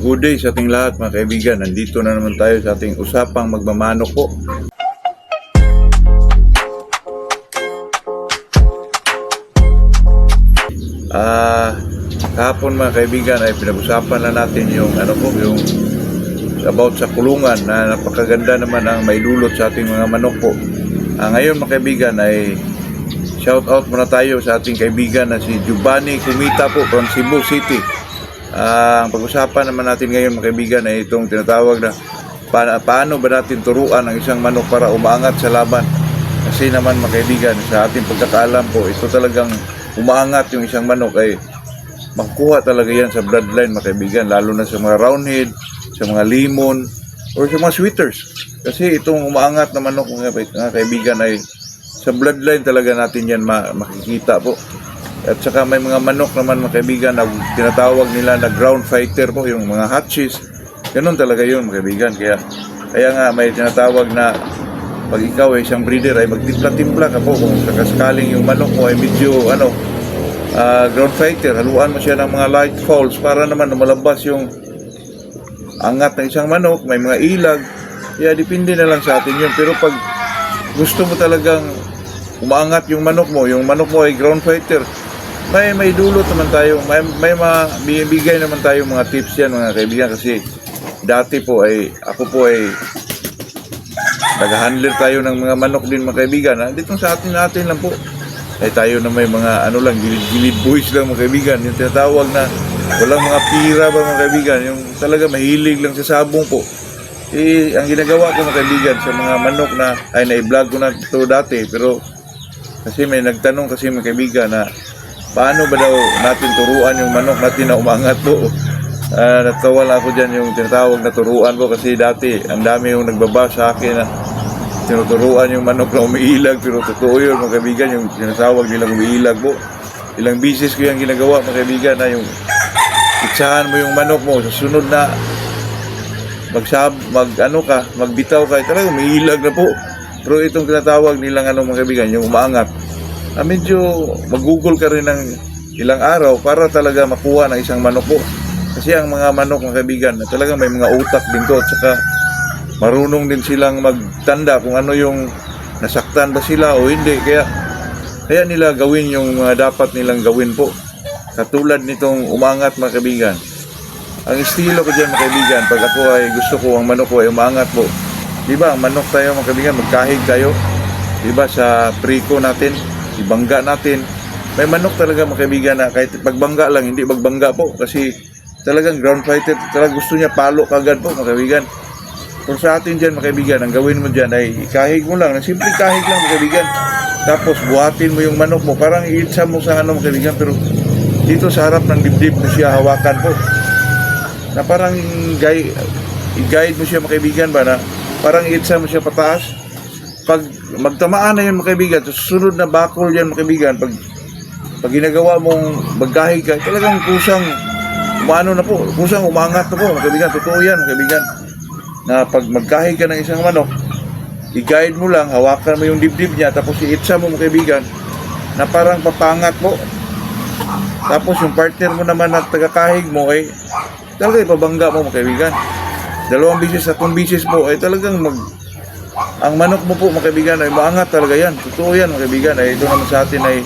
Good day sa ating lahat mga kaibigan. Nandito na naman tayo sa ating usapang magmamanok po. Kahapon mga kaibigan ay pinag-usapan na natin yung yung about sa kulungan na napakaganda naman ang maidulot sa ating mga manok po. Ngayon mga kaibigan ay shout out muna tayo sa ating kaibigan na si Giovanni Kumita po from Cebu City. Ang pag-usapan naman natin ngayon mga kaibigan ay itong tinatawag na paano ba natin turuan ang isang manok para umaangat sa laban. Kasi naman mga kaibigan, sa ating pagkakaalam po, ito talagang umaangat yung isang manok ay makukuha talaga yan sa bloodline mga kaibigan, lalo na sa mga roundhead, sa mga limon, or sa mga sweeters. Kasi itong umaangat na manok mga kaibigan ay sa bloodline talaga natin yan makikita po. At saka may mga manok naman mga kaibigan na tinatawag nila na ground fighter po, yung mga hatches. Ganun talaga yun mga kaibigan. Kaya nga may tinatawag na pag ikaw ay isang breeder ay magtimpla-timpla ka po kung sakasakaling yung manok mo ay medyo ground fighter, haluan mo siya ng mga light falls para naman lumalabas yung angat ng isang manok, may mga ilag. Kaya depende na lang sa atin yun. Pero pag gusto mo talagang umaangat yung manok mo ay ground fighter, may dulot naman tayo, may mabibigay naman tayo mga tips yan mga kaibigan. Kasi dati po ay ako po ay nag-handler tayo ng mga manok din mga kaibigan. Dito sa atin lang po ay tayo na may mga gilid-gilid boys lang mga kaibigan, yung tinatawag na walang mga pira ba mga kaibigan, yung talaga mahilig lang sa sabong po. Ang ginagawa ko mga kaibigan sa mga manok na ay na-vlog ko na ito dati, pero kasi may nagtanong kasi mga kaibigan na paano ba daw natin turuan yung manok natin na umangat po. Natawa ako dyan yung tinatawag na turuan po, kasi dati ang dami yung nagbaba sa akin na tinuturuan yung manok na umiilag, pero totoo yun mga kaibigan, yung tinatawag nilang umiilag po. Ilang bisis ko yung ginagawa mga kaibigan na yung itsahan mo yung manok mo, sa sunod na magbitaw ka, talaga umiilag na po. Pero itong tinatawag nilang mga kaibigan, yung umaangat, medyo mag-google ka rin ng ilang araw para talaga makuha ng isang manok po. Kasi ang mga manok mga kaibigan, talagang may mga utak din to, at saka marunong din silang magtanda kung ano yung nasaktan ba sila o hindi. Kaya nila gawin yung dapat nilang gawin po. Katulad nitong umangat mga kaibigan. Ang estilo ko dyan mga kaibigan, pag ako ay gusto ko ang manok ko ay umangat po. Diba, ang manok tayo mga kaibigan, magkahig tayo. Diba, sa priko natin, ibangga natin. May manok talaga mga kaibigan na kahit pagbangga lang, hindi magbangga po. Kasi talagang ground fighter, talagang gusto niya palo kagad po mga kaibigan. Kung sa atin dyan mga kaibigan, ang gawin mo dyan ay ikahig mo lang, simpleng kahig lang mga kaibigan. Tapos buhatin mo yung manok mo, parang iitsa mo sa mga kaibigan, pero dito sa harap ng dibdib mo siya hawakan po. Na parang i-guide mo siya mga kaibigan ba, na parang iitsa mo siya pataas. Pag magtamaan na yun mga kaibigan, susunod na bakol yan mga kaibigan, pag ginagawa mong magkahig ka, talagang kusang kusang umangat na po mga kaibigan. Totoo yan mga kaibigan, na pag magkahig ka ng isang manok, i-guide mo lang, hawakan mo yung dibdib niya, tapos iitsa mo mga kaibigan, na parang papangat po. Tapos yung partner mo naman na tagakahig mo ay talaga ipabangga mo mga kaibigan. 2 bisis, 3 bisis po ay talagang ang manok mo po mga kaibigan ay maangat talaga yan. Totoo yan mga kaibigan. Ito naman sa atin ay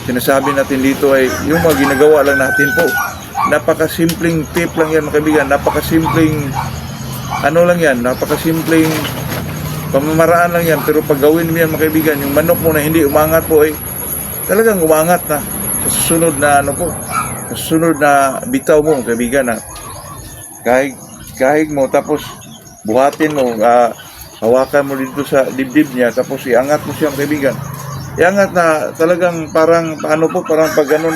sinasabi natin dito ay yung mga ginagawa lang natin po. Napakasimpleng tip lang yan mga kaibigan. Napakasimpleng napakasimpleng pamamaraan lang yan. Pero pag gawin mo yan mga kaibigan, yung manok mo na hindi umangat po ay talagang umangat na sa susunod na sa susunod na bitaw mo mga kaibigan, na kahig mo, tapos buhatin mo, hawakan mo dito sa dibdib niya, tapos iangat mo siya mga kaibigan. Iangat na talagang parang parang pag gano'n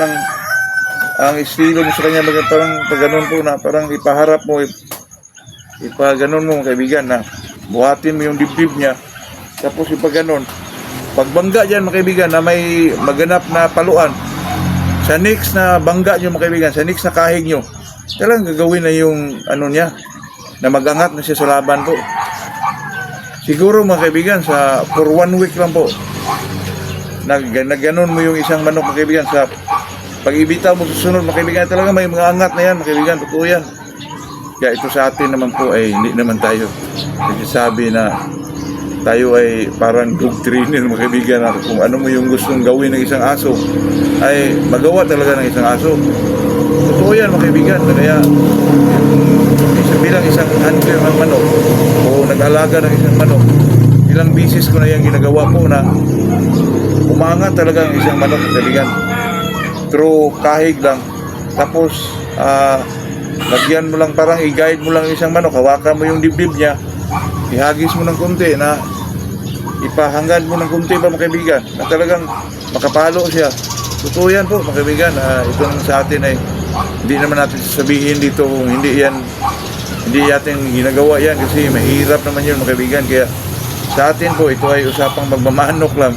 ang estilo mo sa kanya, parang pag gano'n po na parang ipaharap mo, ipaganon mo mga kaibigan, na buhatin mo yung dibdib niya, tapos ipaganon. Pagbangga dyan mga kaibigan na may maganap na paluan, sa next na bangga nyo mga kaibigan, sa next na kahig nyo, talagang gagawin na yung niya, na magangat na siya sa laban po. Siguro mga kaibigan, for 1 week lang po, nagganon mo yung isang manok mga kaibigan, sa pag ibitaw mo susunod mga kaibigan, talaga may mga angat na yan mga kaibigan. Totoo yan. Kaya ito sa atin naman po ay hindi naman tayo nagsasabi na tayo ay parang dog trainer, mga kaibigan, na kung ano mo yung gustong gawin ng isang aso ay magawa talaga ng isang aso. Totoo yan, mga kaibigan. Kaya bilang isang handler ng manok o nag-alaga ng isang manok, ilang bisis ko na yan ginagawa po na umangat talaga ang isang manok, mga kaibigan, through kahig lang. Tapos lagyan mo lang, parang i-guide mo lang isang manok, hawakan mo yung dibdib niya, ihagis mo ng konti, na ipahangad mo ng konti pa, mga kaibigan, na talagang makapalo siya. Totoo yan po, mga kaibigan. Ito naman sa atin ay hindi naman natin sasabihin dito kung hindi natin ginagawa yan, kasi mahirap naman yun, mga kaibigan. Kaya sa atin po, ito ay usapang magmamanok lang.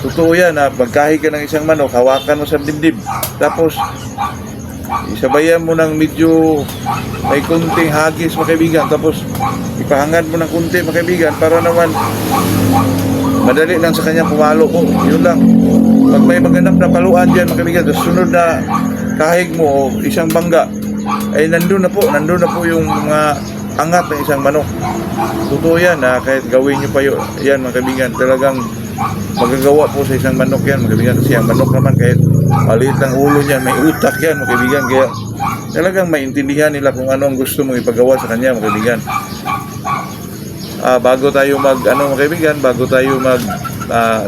Totoo yan, na pagkahig ka ng isang manok, hawakan mo sa dibdib, tapos isabayan mo ng medyo may kunting hagis, mga kaibigan, tapos ipahangad mo ng kunti, mga kaibigan, para naman madali lang sa kanya pumalo ko. Yun lang. Pag may maganap na paluan dyan, mga kaibigan, tapos sunod na kahig mo o isang bangga, ay nandun na po yung mga angat ng isang manok. Totoo yan, kahit gawin nyo pa yan, mga kaibigan, talagang magagawa po sa isang manok yan, mga kaibigan, kasi ang manok naman, kahit maliit ang ulo niya, may utak yan, mga kaibigan. Kaya talagang maintindihan nila kung ano ang gusto mong ipagawa sa kanya, mga kaibigan. Bago tayo mga kaibigan, bago tayo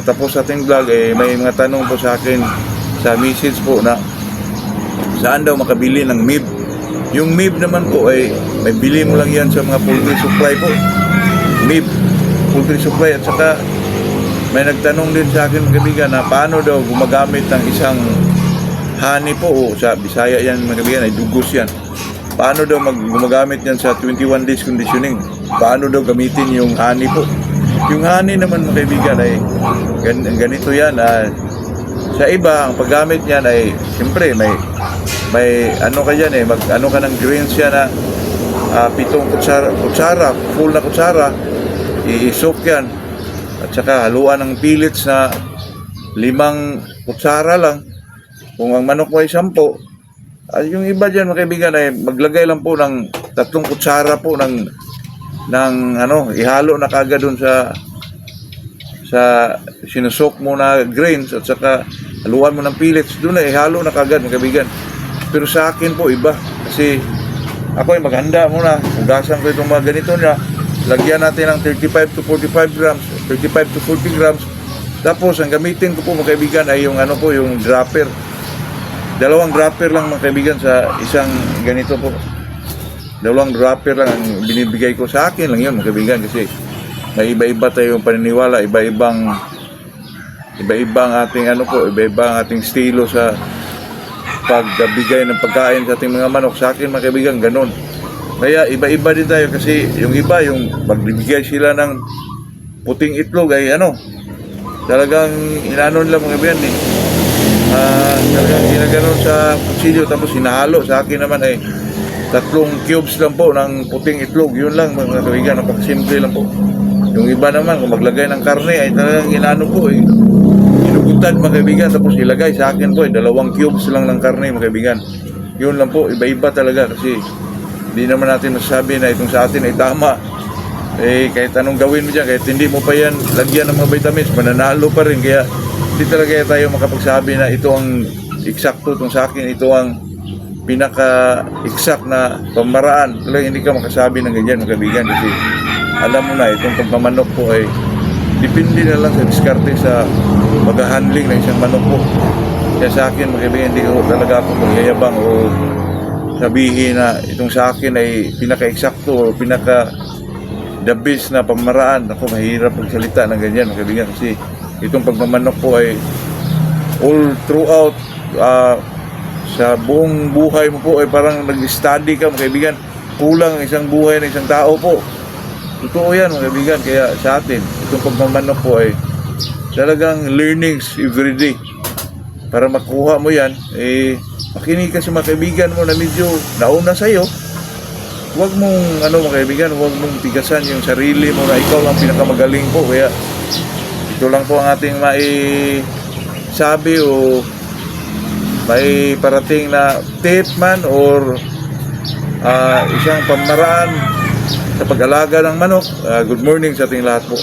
tapos sa ating vlog, may mga tanong po sa akin sa message po na saan daw makabili ng MIB. Yung MIB naman po ay may bili mo lang yan sa mga poultry supply po. MIB, poultry supply. At saka may nagtanong din sa akin, mga kaibigan, na paano daw gumagamit ng isang honey po, o sa Bisaya yan, mga kaibigan, ay dugos yan. Paano daw gumagamit yan sa 21 days conditioning? Paano daw gamitin yung honey po? Yung honey naman, mga kaibigan, ay ganito yan. Sa iba, ang paggamit niyan ay siyempre may ano ka dyan, ano ka ng grains yan na 7 kutsara, full na kutsara, i-soak yan. At saka haluan ng pellets na 5 kutsara lang. Kung ang manok mo ay 10, at yung iba dyan, mga kaibigan, ay maglagay lang po ng 3 kutsara po ng ihalo na kagad dun sa sinusok mo na grains, at saka haluan mo ng pellets, doon na ihalo na kagad, mga kaibigan. Pero sa akin po iba, kasi ako ay maghanda muna, hugasan ko itong mga ganito na, lagyan natin ng 35 to 45 grams, 35 to 40 grams. Tapos ang gamitin ko po, mga kaibigan, ay yung yung dropper. 2 dropper lang, mga kaibigan, sa isang ganito po. 2 dropper lang ang binibigay ko. Sa akin lang yun, mga kaibigan, kasi may iba-iba tayong paniniwala, iba-ibang ating iba-ibang ating estilo sa pagbigay ng pagkain sa ating mga manok. Sa akin, mga kaibigan, ganun. Kaya iba-iba din tayo, kasi yung iba, yung magbibigay sila ng puting itlog ay talagang inano nila, mga kaibigan, talagang ginaganon sa kutsilyo, tapos hinahalo. Sa akin naman ay 3 cubes lang po ng puting itlog. Yun lang, mga kaibigan, napakasimple lang po. Yung iba naman, kung maglagay ng karne, ay talagang inano po, inugutan, mga kaibigan, tapos ilagay. Sa akin po, 2 cubes lang ng karne, mga kaibigan. Yun lang po, iba-iba talaga, kasi hindi naman natin masasabi na itong sa atin ay tama. Kahit anong gawin mo dyan, kahit hindi mo pa yan lagyan ng mga vitamins, mananalo pa rin. Kaya hindi talaga tayo makapagsabi na ito ang eksakto, itong sa akin, ito ang pinaka-exact na pamaraan. Talagang hindi ka makasabi ng ganyan, mga kaibigan, kasi alam mo na, itong pagmamanok po ay depende na lang sa diskarte sa pag-handling ng isang manok po. Kaya sa akin, mga kaibigan, hindi ko talaga ako magyayabang o sabihin na itong sa akin ay pinaka-eksakto o pinaka-the best na pamaraan. Ako, mahirap magsalita ng ganyan, mga kaibigan, kasi itong pagmamanok po ay all throughout, sa buong buhay mo po ay parang nag-study ka, mga kaibigan. Kulang isang buhay ng isang tao po. Totoo yan, mga kaibigan. Kaya sa atin, itong pagmamanok po ay talagang learnings every day. Para makuha mo yan, makinig ka sa mga kaibigan mo na medyo nauna sa'yo. Huwag mong, mga kaibigan, huwag mong tigasan yung sarili mo na ikaw ang pinakamagaling po. Kaya ito lang po ang ating maisabi o may parating na tip man or isang pamaraan sa pag-alaga ng manok. Good morning sa ating lahat po.